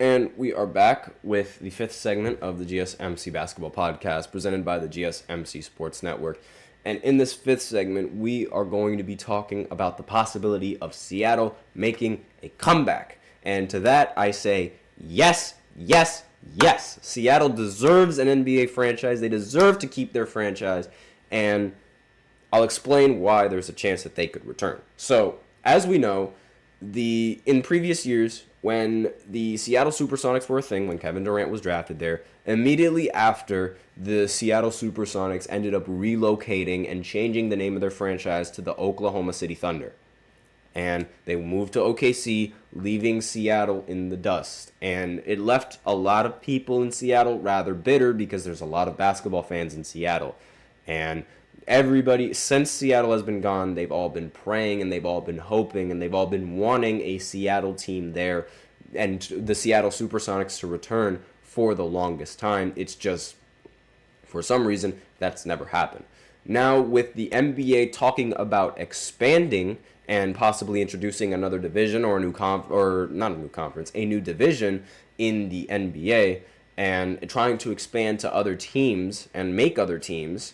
And we are back with the fifth segment of the GSMC Basketball Podcast presented by the GSMC Sports Network. And in this fifth segment, we are going to be talking about the possibility of Seattle making a comeback. And to that, I say yes, yes, yes. Seattle deserves an NBA franchise. They deserve to keep their franchise. And I'll explain why there's a chance that they could return. So, as we know, in previous years, when the Seattle SuperSonics were a thing, when Kevin Durant was drafted there, immediately after, the Seattle SuperSonics ended up relocating and changing the name of their franchise to the Oklahoma City Thunder. And they moved to OKC, leaving Seattle in the dust. And it left a lot of people in Seattle rather bitter because there's a lot of basketball fans in Seattle. And everybody, since Seattle has been gone, they've all been praying and they've all been hoping and they've all been wanting a Seattle team there and the Seattle SuperSonics to return for the longest time. It's just, for some reason, that's never happened. Now, with the NBA talking about expanding and possibly introducing another division or a new division in the NBA and trying to expand to other teams and make other teams,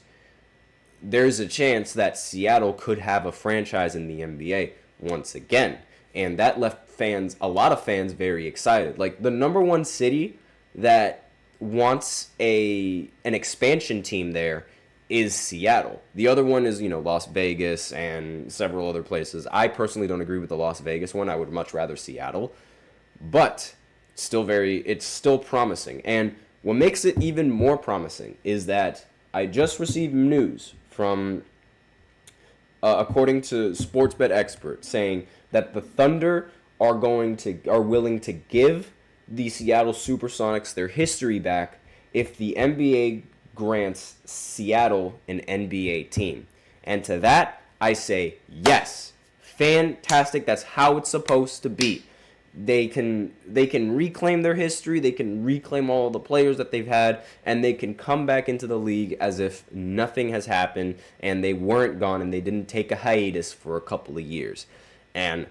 there's a chance that Seattle could have a franchise in the NBA once again. And that left a lot of fans very excited. Like, the number one city that wants an expansion team there is Seattle. The other one is, Las Vegas and several other places. I personally don't agree with the Las Vegas one. I would much rather Seattle. But it's still promising. And what makes it even more promising is that I just received news from, according to Sportsbet experts, saying that the Thunder are willing to give the Seattle SuperSonics their history back if the NBA grants Seattle an NBA team. And to that, I say yes. Fantastic. That's how it's supposed to be. They can reclaim their history, they can reclaim all the players that they've had, and they can come back into the league as if nothing has happened and they weren't gone and they didn't take a hiatus for a couple of years. And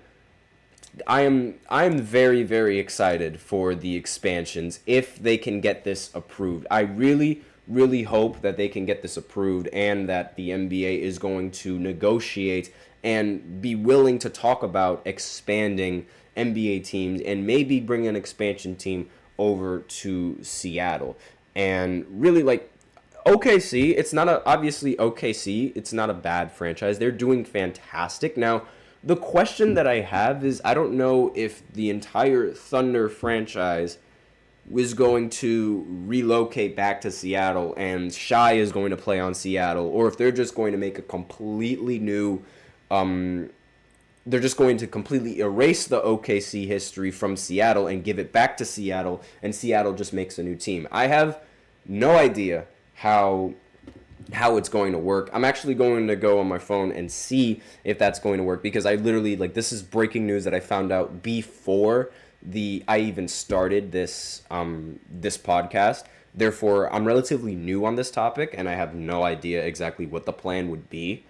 I'm very, very excited for the expansions if they can get this approved. I really, really hope that they can get this approved and that the NBA is going to negotiate and be willing to talk about expanding NBA teams and maybe bring an expansion team over to Seattle. And really, OKC, obviously OKC, it's not a bad franchise. They're doing fantastic. Now, the question that I have is, I don't know if the entire Thunder franchise was going to relocate back to Seattle and Shai is going to play on Seattle, or if they're just going to make a completely new, they're just going to completely erase the OKC history from Seattle and give it back to Seattle, and Seattle just makes a new team. I have no idea how it's going to work. I'm actually going to go on my phone and see if that's going to work, because I literally, this is breaking news that I found out before I even started this podcast. Therefore, I'm relatively new on this topic, and I have no idea exactly what the plan would be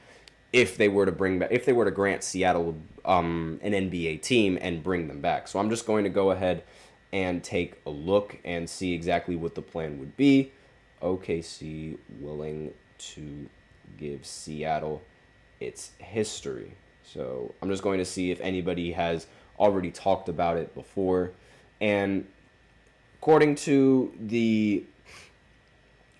if they were to grant Seattle an NBA team and bring them back. So I'm just going to go ahead and take a look and see exactly what the plan would be. OKC willing to give Seattle its history. So I'm just going to see if anybody has already talked about it before. And according to the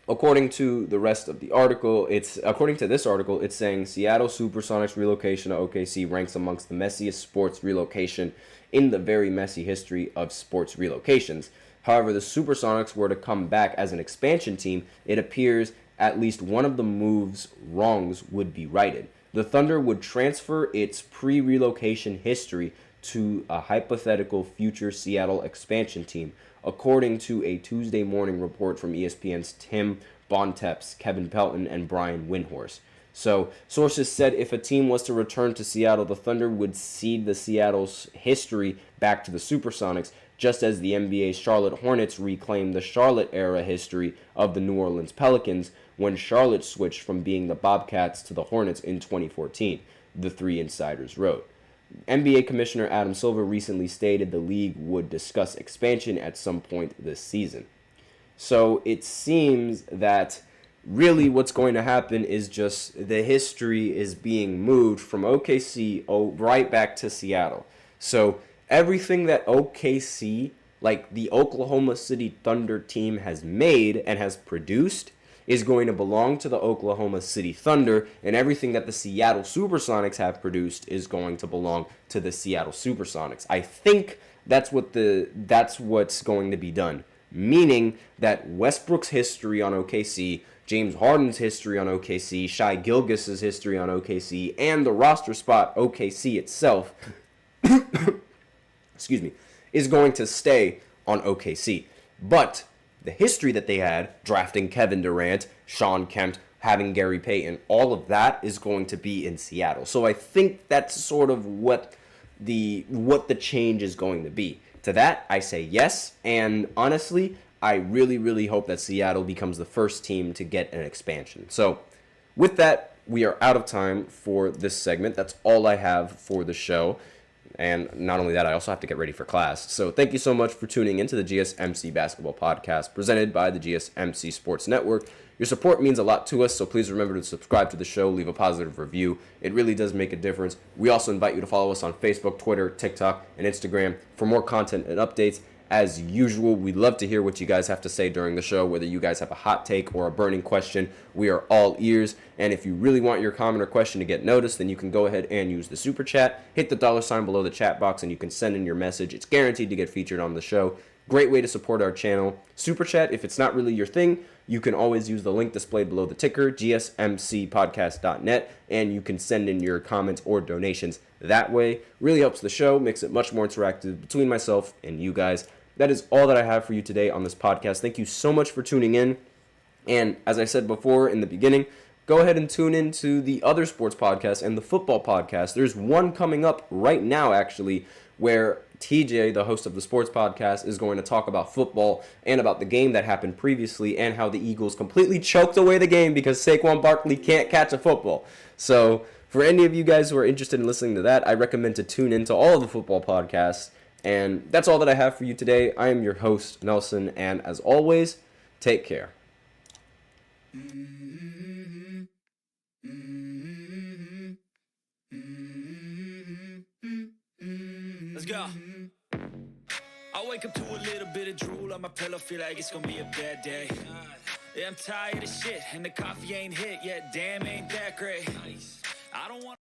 rest of the article, according to this article, it's saying Seattle SuperSonics relocation to OKC ranks amongst the messiest sports relocation in the very messy history of sports relocations. However, the SuperSonics were to come back as an expansion team, it appears at least one of the move's wrongs would be righted. The Thunder would transfer its pre-relocation history to a hypothetical future Seattle expansion team, according to a Tuesday morning report from ESPN's Tim Bontemps, Kevin Pelton, and Brian Windhorst. So, sources said if a team was to return to Seattle, the Thunder would cede the Seattle's history back to the SuperSonics, just as the NBA's Charlotte Hornets reclaimed the Charlotte-era history of the New Orleans Pelicans when Charlotte switched from being the Bobcats to the Hornets in 2014, the three insiders wrote. NBA Commissioner Adam Silver recently stated the league would discuss expansion at some point this season. So it seems that really what's going to happen is just the history is being moved from OKC right back to Seattle. So everything that OKC, like the Oklahoma City Thunder team, has made and has produced is going to belong to the Oklahoma City Thunder, and everything that the Seattle SuperSonics have produced is going to belong to the Seattle SuperSonics. I think that's what's going to be done, meaning that Westbrook's history on OKC, James Harden's history on OKC, Shai Gilgeous' history on OKC, and the roster spot OKC itself, excuse me, is going to stay on OKC. But the history that they had, drafting Kevin Durant, Sean Kemp, having Gary Payton, all of that is going to be in Seattle. So I think that's sort of what the change is going to be. To that, I say yes, and honestly, I really, really hope that Seattle becomes the first team to get an expansion. So with that, we are out of time for this segment. That's all I have for the show. And not only that, I also have to get ready for class. So thank you so much for tuning into the GSMC Basketball Podcast presented by the GSMC Sports Network. Your support means a lot to us, so please remember to subscribe to the show, leave a positive review. It really does make a difference. We also invite you to follow us on Facebook, Twitter, TikTok, and Instagram for more content and updates. As usual, we'd love to hear what you guys have to say during the show, whether you guys have a hot take or a burning question. We are all ears, and if you really want your comment or question to get noticed, then you can go ahead and use the super chat. Hit the $ below the chat box, and you can send in your message. It's guaranteed to get featured on the show. Great way to support our channel. Super chat, if it's not really your thing, you can always use the link displayed below the ticker, gsmcpodcast.net, and you can send in your comments or donations that way. Really helps the show, makes it much more interactive between myself and you guys. That is all that I have for you today on this podcast. Thank you so much for tuning in. And as I said before in the beginning, go ahead and tune in to the other sports podcasts and the football podcast. There's one coming up right now, actually, where TJ, the host of the sports podcast, is going to talk about football and about the game that happened previously and how the Eagles completely choked away the game because Saquon Barkley can't catch a football. So for any of you guys who are interested in listening to that, I recommend to tune into all of the football podcasts. And that's all that I have for you today. I am your host, Nelson, and as always, take care. Let's go. I wake up to a little bit of drool on my pillow, feel like it's gonna be a bad day. Yeah, I'm tired of shit, and the coffee ain't hit yet, damn, ain't that great. I don't want